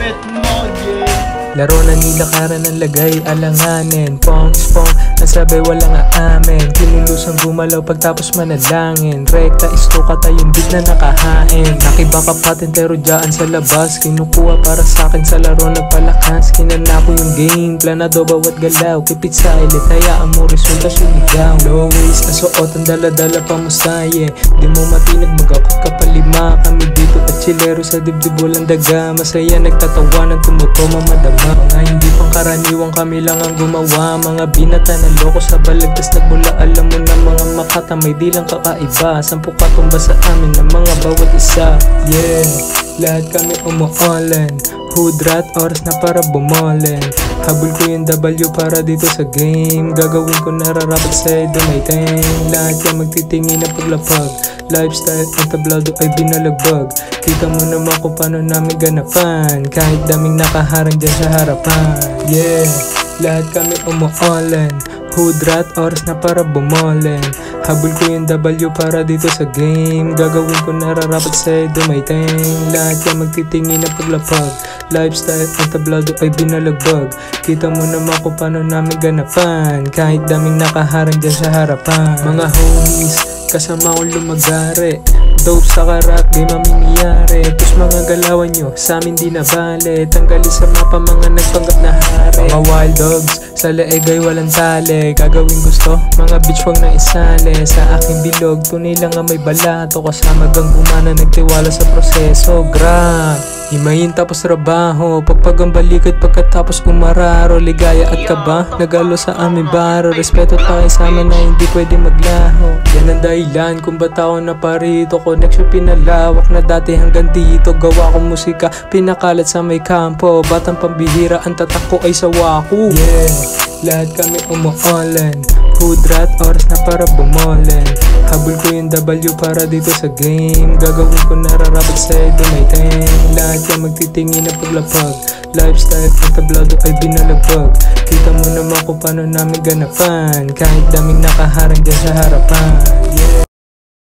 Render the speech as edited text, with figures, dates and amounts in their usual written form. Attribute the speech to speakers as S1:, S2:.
S1: pet mo, yeah.
S2: Laro na nilakaran ng lagay, alanganin. Pong spong, nasabi walang aamin. Kilulusang gumalaw pagtapos manalangin. Rekta istuka tayong beat na nakahain. Nakibaka patintero dyan sa labas. Kinukuha para sakin sa laro nagpalakas. Kinanako yung game, planado bawat galaw. Kipit sa ilit, hayaan mo resulta sumigaw. Low waist, nasuot ang dala-dala pa musaye. Di mo matinag magakot ka palima. Kami dito at chilero sa dibdib walang daga. Masaya nagtatawanan, tumutoma madama. Mga hindi pangkaraniwang kami lang ang gumawa. Mga binata na loko sa balagtas nagmula. Alam mo na mga makata may di lang kakaiba. 10 katumba sa amin na mga bawat isa. Yeah, lahat kami umuulan. Hood rat, oras na para bumolin. Habol ko yung W para dito sa game. Gagawin ko nararapat sa'yo dumayteng. Lahat yan magtitingin na paglapag. Lifestyle ang tablado ay binalagbag. Kita mo naman kung paano namin ganapan. Kahit daming nakaharang dyan sa harapan. Yeah, lahat kami umuulan. Hood rat, oras na para bumolin. Habol ko yung W para dito sa game. Gagawin ko nararapat sa'yo dumayteng. Lahat yan magtitingin na paglapag. Lifestyle ang tablado ay binalagbag. Kita mo naman kung paano namin ganapan. Kahit daming nakaharang dyan sa harapan. Mga homies, kasama ko lumagari. Dope sa karak, di mamimiyari. Tos mga galawan nyo, sa amin di nabali. Tanggalin sa mapa mga nagpanggap na hari. Mga wild dogs, sa leeg ay walang tali. Gagawin gusto, mga bitch wag na isali. Sa aking bilog, tunay lang ang may balato. Kasama gang gumana, nagtiwala sa proseso. Grab, himayin tapos trabaho. Pagpagang balikat pagkatapos umararo. Ligaya at kaba, nagalo sa aming baro. Respeto tayo sa amin na hindi pwede maglaho. Yan ang dahilan kung ba't ako na parito. Connection pinalawak na dati hanggang dito. Gawa kong musika, pinakalat sa may kampo. Batang pambihira, ang tatak ko ay sa waku. Yeah, lahat kami umuulan. Hood rat, oras na para bumolin. Habol ko yung W para dito sa game. Gagawin ko nararapat sa'yo dumayteng. Lahat yan magtitingin na paglapag. Lifestyle ang tablado ay binalagbag. Kita mo naman kung paano namin ganapan. Kahit daming nakaharang dyan sa harapan. Yeah.